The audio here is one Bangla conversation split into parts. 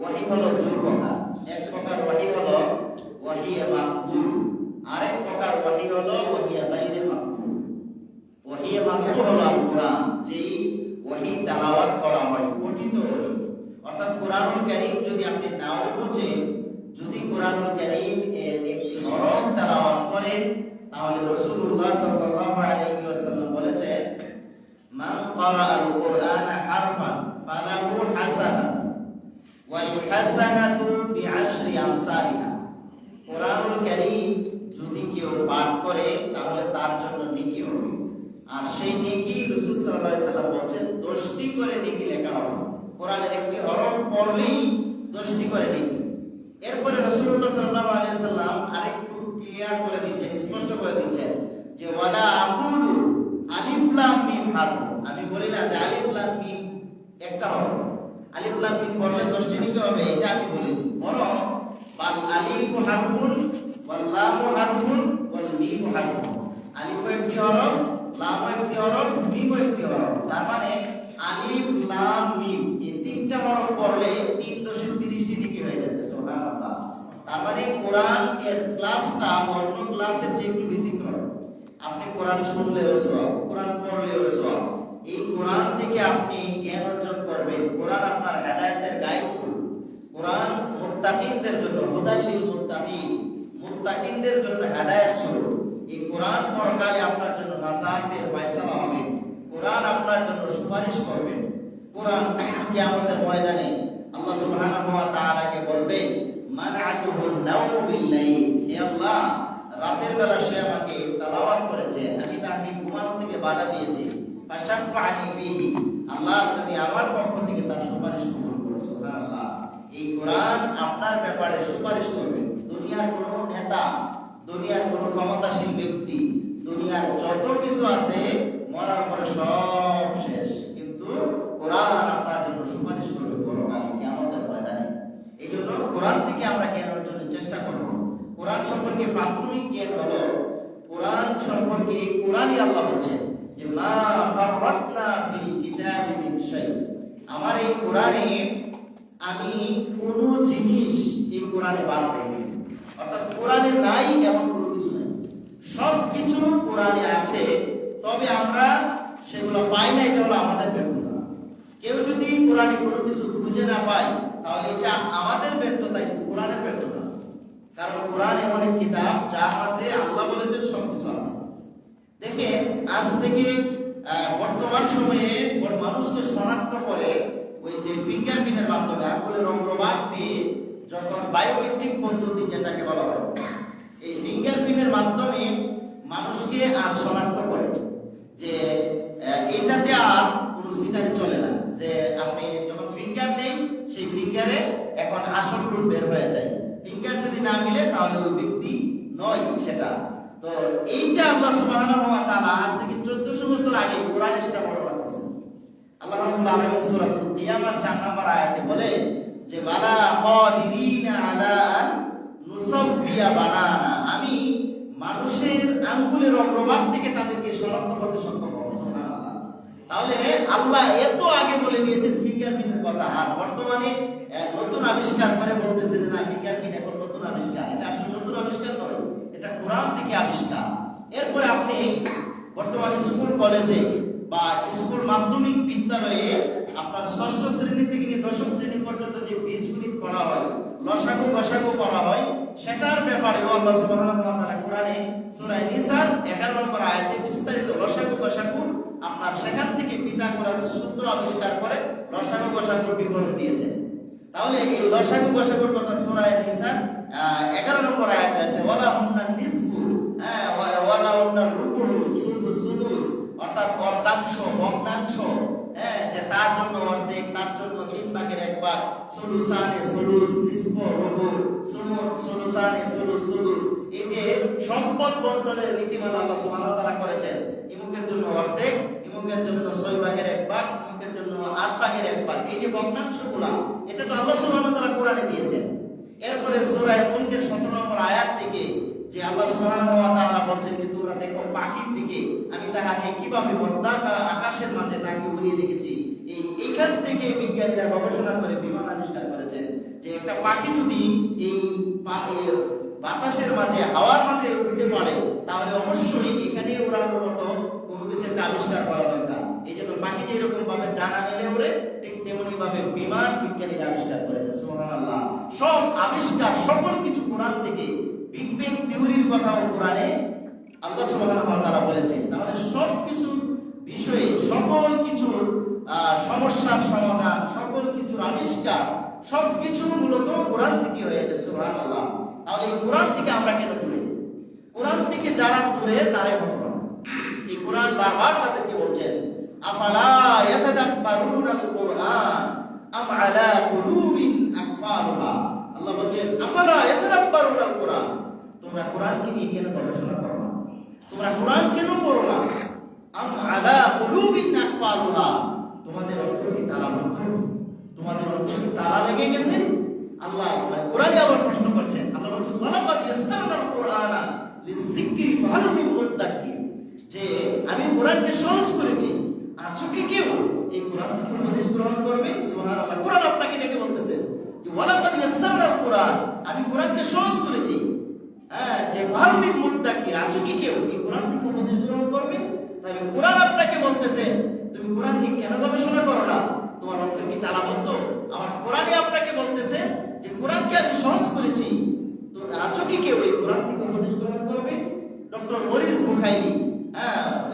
ওয়াহি হলো দুই প্রকার। এক প্রকার ওয়াহি হলো ওয়াহি মাকবুল, আরেক প্রকার ওয়াহি হলো ওয়াহি গায়রে মাকবুল। ওয়াহি মাকবুল হলো আল কোরআন, যেই ওয়াহি তেলাওয়াত করা হয় পঠিত ওয়াহি। অর্থাৎ কোরআনুল কারীম যদি আপনি নাও বুঝেন, যদি কোরআনুল কারীম এর একটি হরফ তেলাওয়াত করেন, তাহলে রাসূলুল্লাহ সাল্লাল্লাহু আলাইহি ওয়াসাল্লাম বলেছেন, মান ক্বারাআল কুরআনা হারফান ফালাহু হাসানাতুন ওয়াল হাসানাতু বিআশরি আমসালিহা। কোরআনুল কারীম যদি কেউ পাঠ করে তাহলে তার জন্য নেকি হবে, আর সেই নেকি রাসূল সাল্লাল্লাহু আলাইহি ওয়াসাল্লাম বলেন 10টি করে নেকি লেখা হবে। কোরআনের একটি হরফ পড়লেই 10টি করে নেকি। এরপরে রাসূলুল্লাহ সাল্লাল্লাহু আলাইহি ওয়াসাল্লাম আরেকটু ক্লিয়ার করে দিচ্ছেন, স্পষ্ট করে দিচ্ছেন যে ওয়ালা আকুলু আলিফ লাম মিম হারফ। আমি বলি না যে আলিফ লাম মিম একটা হরফ, আলিফ লাম মিম পড়লে 10টি নেকি হবে, এটা আমি বলিনি। বরং বাল আলিফু হারফুন ওয়াল লামু হারফুন ওয়াল মিমু হারফুন। আলিফ একটি হরফ, লাম একটি হরফ, মিম একটি হরফ। তার মানে আলিফ লাম মিম এই তিনটা হরফ পড়লে 3 দশে 30টি নেকি হয়ে যাচ্ছে। সুবহানাল্লাহ। তার মানে কোরআন এর ক্লাসটা অন্য ক্লাসের চেয়ে একটু ব্যতিক্রম। আপনি কোরআন শুনলেও সওয়াব, কোরআন পড়লেও সওয়াব। এই কোরআন থেকে আপনি জ্ঞান অর্জন করবেন। কোরআন আপনার হেদায়েতের গাইড। কোরআন মুত্তাকিনদের জন্য, হুদাল্লিল মুত্তাকিন, মুত্তাকিনদের জন্য হেদায়েত স্বরূপ। এই কোরআন পরকালে আপনার জন্য নাজাতের ফয়সালা হবে। কোরআন আপনার জন্য সুপারিশ করবেন। কোরআন কিয়ামতের ময়দানে আল্লাহ সুবহানাহু ওয়া তাআলাকে বলবে, মানআতুহুন নাওমু বিল-লাইল। হে আল্লাহ, রাতের বেলা সে আমাকে তেলাওয়াত করেছে, আমি তাকে ঘুমানো থেকে বাধা দিয়েছি। ফাশাফা'নি ফীহি। আল্লাহ, তুমি আমার পক্ষ থেকে তার সুপারিশ কবুল করো। সুবহানাল্লাহ। এই কোরআন আপনার ব্যাপারে সুপারিশ করবে। দুনিয়ার কোনো নেতা, দুনিয়ার কোনো ক্ষমতাশীল ব্যক্তি, দুনিয়ার যত কিছু আছে মরার পরে সব শেষ, কিন্তু কোরআন আপনার জন্য সুপারিশ করবে পরকালে কিয়ামতের ময়দানে। এই জন্য কোরআন থেকে আমরা জ্ঞান অর্জনের চেষ্টা করব। কোরআন সম্পর্কে প্রাথমিক জ্ঞান হলো, কোরআন সম্পর্কে কোরআনই আল্লাহ বলেছেন যে মা ফাররাতনা ফিল কিতাবি মিন শাই। আমার এই কোরআনে আমি কোনো জিনিস এই কোরআনে বাদ দেইনি। অর্থাৎ কোরআনে নাই এমন কোনো কিছু নেই, সব কিছু কোরআনে আছে, তবে আমরা সেগুলো পাই না। এটা হলো আমাদের ব্যর্থতা। কেউ যদি কোরআনে কোনো কিছু খুঁজে না পায় তাহলে এটা আমাদের ব্যর্থতা, কোরআনের ব্যর্থতা। কারণ কোরআন এমন এক কিতাব যার মাঝে আল্লাহ বলেছেন সবকিছু আছে। দেখেন, আজ থেকে বর্তমান সময়ে মানুষকে শনাক্ত করে ওই যে ফিঙ্গারপ্রিন্টের মাধ্যমে, আঙুলের অগ্রভাগ দিয়ে যখন বায়োমেট্রিক পদ্ধতি যেটাকে বলা হয়, এই ফিঙ্গারপ্রিন্টের মাধ্যমে মানুষকে আর শনাক্ত করে যে এটাতে আর কোনো সিটারি চলে না। যে আপনি যখন ফিঙ্গার নেই, সেই ফিঙ্গারে এখন আসল রূপ বের হয়ে যায়। ফিঙ্গার যদি না মিলে তাহলে ওই ব্যক্তি নয় সেটা। তো এইটা আল্লাহ সুবহানাহু ওয়া তাআলা আজ থেকে 1400 বছর আগে কোরআনে সেটা বর্ণনা করেছেন। আল্লাহ রাব্বুল আলামিন সূরাতুল কিয়ামার 4 নম্বর আয়াতে বলে যে বালা কাদিরিনা আলা আন নুসাব্বিয়া বানানা। আমি মানুষের আঙ্গুলের অগ্রভাগ থেকে তাদেরকে শনাক্ত করতে সক্ষম হব। সুবহানাল্লাহ। তাহলে আল্লাহ এত আগে বলে দিয়েছেন ফিঙ্গারপ্রিন্টের কথা, আর বর্তমানে নতুন আবিষ্কার করে বলতেছে যে না, ফিঙ্গারপ্রিন্ট এখন নতুন আবিষ্কার। এটা আসলে নতুন আবিষ্কার নয়, এটা কোরআন থেকে আবিষ্কার। এরপরে আপনি বর্তমানে স্কুল কলেজে বা স্কুল মাধ্যমিক বিদ্যালয়ে আপনার 6ষ্ঠ শ্রেণী থেকে নিয়ে 10ম শ্রেণী পর্যন্ত যে বীজগণিত পড়া হয়, লসাগু গসাগু পড়া হয়, সেটার ব্যাপারে আল্লাহ সুবহানাহু ওয়া তাআলা কোরআনে সূরা নিসার 11 নম্বর আয়াতে বিস্তারিত লসাগু গসাগু আপনার সেখান থেকে পিথাগোরাস সূত্র আবিষ্কার করে লসাগু গসাগুর বিবরণ দিয়েছেন। তাহলে এই লসাগু গসাগুর কথা সূরা নিসার 11 নম্বর আয়াতে আছে, ওয়ালা হুন্না নিসফু ওয়ালা হুন্না রুবু সুদুস, অর্থাৎ অর্ধাংশ, ভগ্নাংশ, যে তার জন্য অর্ধেক, তার জন্য 3/1 সুলুসানে সুলুস, নিসফ রুবু, সুলুসানে সুলুস সুদুস। এই যে সম্পদ বন্টনের নীতিমালা আল্লাহ সুবহানাহু ওয়া তাআলা করেছেন, ইমুকের জন্য অর্ধেক, ইমুকের জন্য 6/1, ইমুকের জন্য 8/1। এই যে ভগ্নাংশগুলো, এটা তো আল্লাহ সুবহানাহু ওয়া তাআলা কোরআনে দিয়েছেন। এরপরে সূরা মুলকের 17 নম্বর আয়াত থেকে যে আল্লাহ সুবহানাহু ওয়া তাআলা বলেন যে তোমরা দেখো পাখির দিকে, আমি তাহাকে কিভাবে আকাশের মাঝে তাকে উড়িয়ে রেখেছি। এইখান থেকে বিজ্ঞানীরা গবেষণা করে বিমান আবিষ্কার করেছেন একটা পাখি যদি এই বাতাসের মাঝে হাওয়ার মাঝে উঠতে পারে তাহলে অবশ্যই এখানে উড়ানোর মতো কোনো কিছু একটা আবিষ্কার করা দরকার। এই জন্য পাখি যেরকম ভাবে ডানা মেলে ওড়ে ঠিক তেমনি ভাবে বিমান বিজ্ঞানীরা আবিষ্কার করেছে। সুবহানাল্লাহ। সব আবিষ্কার সকল কিছু কোরআন থেকে, বিগ ব্যাং থিওরির কথাও কোরআনে আল্লাহ সুবহানাহু ওয়া তাআলা বলেছেন। তাহলে সব কিছু বিষয়ে সকল কিছুর সমস্যার সমাধান, সকল কিছুর আবিষ্কার সবকিছু মূলত কোরআন থেকে হয়েছে। সুবহানাল্লাহ। তাহলে এই কোরআন থেকে আমরা কেন দূরে? কোরআন থেকে যারা দূরে তারাই হতভাগ্য। এই কোরআন বারবার তাদেরকে বলছেন আফালা ইয়াতাদাব্বারুনাল কুরআন আম আলা কুলুবিন আকফালুহা। আল্লাহ বলছেন আফালা ইয়াতাদাব্বারুনাল কুরআন, তোমরা কোরআনকে নিয়ে কেন গবেষণা করো না? তোমরা কোরআন কেন পড়ো না? আম আলা কুলুবিন আকফালুহা, তোমাদের অন্তর কি তালাবদ্ধ? তোমাদের অন্তর কি তালা লেগে গেছে? আল্লাহ কোরআনে আবার প্রশ্ন করছেন। আল্লাহ বলছেন ওয়ালাকাদ ইয়াসসারনাল কুরআনা লিযিকরি ফাহাল মিন মুদ্দাক্কির, যে আমি কোরআনকে সহজ করেছি, আছো কি কেউ এই কোরআন থেকে উপদেশ গ্রহণ করবে? সুবহানাল্লাহ। কোরআন আপনাকে ডেকে বলতেছে যে ওয়ালাকাদ ইয়াসসারনাল কুরআন, আমি কোরআনকে সহজ করেছি, যে ফাহাল মিন মুদ্দাক্কির, আছো কি কেউ এই কোরআন থেকে উপদেশ গ্রহণ করবে? তাহলে কোরআন আপনাকে বলতেছে তুমি কোরআন নিয়ে কেন গবেষণা করো না? তোমার অন্তর কি তালাবদ্ধ? আমার কোরআনে আপনাকে বলতেছে যে কোরআনকে আমি সহজ করেছি, তো আছো কি কেউ এই কোরআন থেকে উপদেশ গ্রহণ করবে? ডক্টর মরিস বুখারী,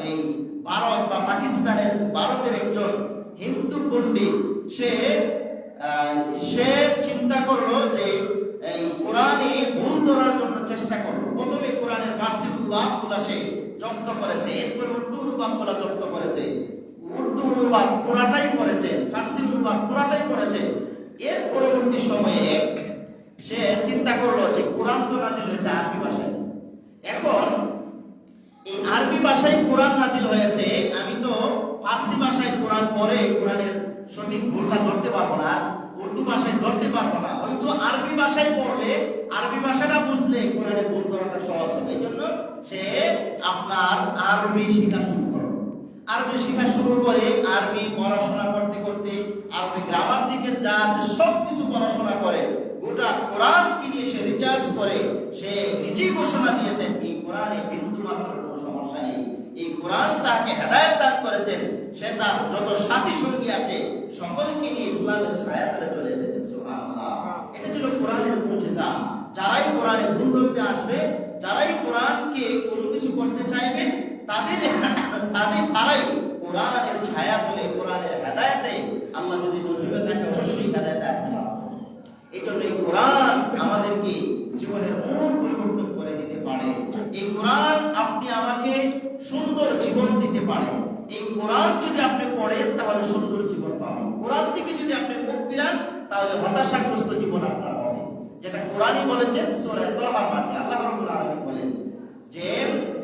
এই ভারত বা পাকিস্তানের ভারতের একজন হিন্দু পণ্ডিত, সে চিন্তা করলো যে এই কোরআনে ভুল ধরার জন্য চেষ্টা করলো। প্রথমে কোরআনের ফার্সি অনুবাদগুলো সে জব্দ করেছে, এরপর উর্দু অনুবাদগুলো জব্দ করেছে। উর্দু অনুবাদ পুরাটাই পড়েছে, ফার্সি অনুবাদ পুরাটাই পড়েছে। এর পরবর্তী সময়ে সে চিন্তা করলো যে কোরআন তো নাজিল হয়েছে আরবি ভাষায়, এখন এই আরবি ভাষায় কোরআন নাজিল হয়েছে, আমি তো ফার্সি ভাষায় কোরআন পড়ে কোরআনের সঠিক ভুলটা ধরতে পারবো না, উর্দু ভাষায় ধরতে পারবো না, হয়তো আরবি ভাষায় পড়লে আরবি ভাষাটা বুঝলে কোরআনের ভুল ধরাটা সহজ হবে। এই জন্য সে আপনার আরবি শেখা শুরু করলো। আরবি শেখা শুরু করে আরবি পড়াশোনা করতে করতে আরবি গ্রামাটিক্যাল যা আছে সবকিছু পড়াশোনা করে গোটা কোরআন নিয়ে সে রিসার্চ করে সে নিজেই ঘোষণা দিয়েছেন এই কোরআনে বিন্দু মাত্র কোনো সমস্যা নেই, এই কোরআন তাকে হেদায়েত দান করেছেন। সে তার যত সাথী সঙ্গী আছে সকলকে নিয়ে ইসলামের ছায়াতলে চলে এসেছে। সুবহানাল্লাহ। এটা ছিল কোরআনের মুজিজা। যারাই কোরআনে ভুল ধরতে আসবে, যারাই কোরআনকে কোনো কিছু করতে চাইবে, তারাই কোরআনের ছায়া বলে কোরআনের হেদায়েতে আল্লাহ যদি নসিবে থাকে অবশ্যই হেদায়েতে আসতে পারবে। এই জন্য এই কোরআন আমাদেরকে জীবনের মূল পরিবর্তন করে দিতে পারে। এই কোরআন আপনি আমাকে সুন্দর জীবন দিতে পারে। এই কোরআন যদি আপনি পড়েন তাহলে সুন্দর জীবন পাবেন। কোরআন থেকে যদি আপনি মুখ ফিরান তাহলে হতাশাগ্রস্ত জীবন আপনার হবে, যেটা কোরআনই বলেছেন সূরা তাহা মাঝে আল্লাহ রাব্বুল আলামিন বলেন যে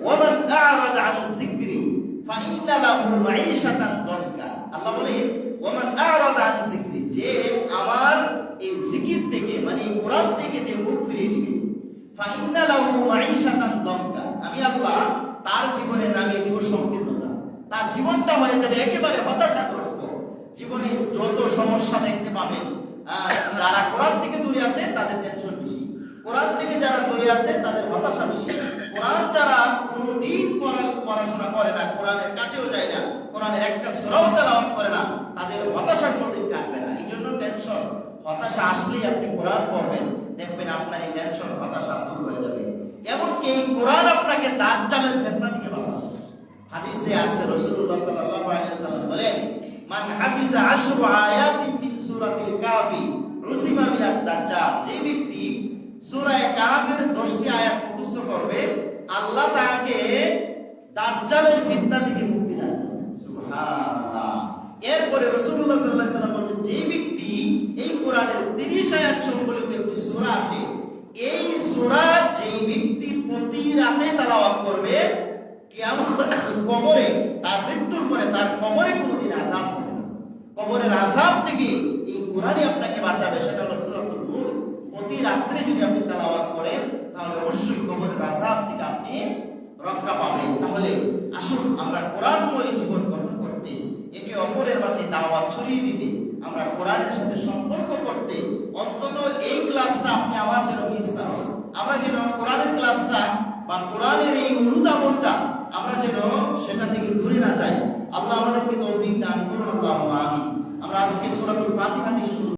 ওয়ামান আ'রাদা আন যিকরি ফাইন্না লাহু মাঈশাতান দানকা। আল্লাহ বলেন ওয়ামান আ'রাদা আন যিকরি, যে আমার এই জিকির থেকে মানে কোরআন থেকে যে মুখ ফিরিয়ে দিবে, ফাইন্না লাহু মাঈশাতান দানকা, আমি আল্লাহ তার জীবনে নামিয়ে দিব সংকীর্ণতা। তার জীবনটা হয়ে যাবে একেবারে হতাশাগ্রস্ত। জীবনে যত সমস্যা দেখতে পাবেন, যারা কোরআন থেকে দূরে আছে তাদের টেনশন বেশি, কোরআন থেকে যারা দূরে আছে তাদের হতাশা বেশি। কোরআন যারা কোনদিন পড়াশোনা করে না, কোরআনের কাছেও যায় না, কোরআনের একটা সূরাও তেলাওয়াত করে না, তাদের হতাশা কোনদিন কাটবে না। এই জন্য টেনশন হতাশা আসলেই আপনি কোরআন পড়বেন, দেখবেন আপনার এই টেনশন হতাশা দূর হয়ে যাবে। এমনকি এই কোরআন আপনাকে দাজ্জালের ফিতনা থেকে বাঁচাবে। হাদিসে আসছে রাসূলুল্লাহ সাল্লাল্লাহু আলাইহি ওয়াসাল্লাম বলেন মান হাফিজা 10 আয়াতিন মিন সূরাতিল কাফি রুসিমা মিনাদ দাজ্জাল, যে ব্যক্তি সূরা কাফের 10টি আয়াত মুখস্থ করবে আল্লাহ তাকে দাজ্জালের ফিতনা থেকে মুক্তি দান করবেন। সুবহানাল্লাহ। এরপরে রাসূলুল্লাহ সাল্লাল্লাহু আলাইহি ওয়াসাল্লাম বলেন যে ব্যক্তি এই কোরআনের 30 আয়াত সম্বলিত একটি সূরা আছে, এই সূরা যেই ব্যক্তি প্রতি রাতে তেলাওয়াত করবে কিয়ামতের কবরে, তার মৃত্যুর পরে তার কবরে কোনোদিন আযাব হবে না। কবরের আযাব থেকে এই কোরআনই আপনাকে বাঁচাবে। সেটা হলো সূরাতুল নূর। প্রতি রাত্রে যদি আপনি তেলাওয়াত করেন তাহলে অবশ্যই কবরের আযাব থেকে আপনি রক্ষা পাবেন। তাহলে আসুন আমরা কোরআনময় জীবন গঠন করতে, একে অপরের মাঝে দাওয়াত ছড়িয়ে দিতে, আমরা কোরআনের সাথে সম্পর্ক করতে অন্তত এই তৌফিক দান করুন, আল্লাহুম্মা আমিন। আমরা আজকে সূরাতুল ফাতিহা থেকে শুরু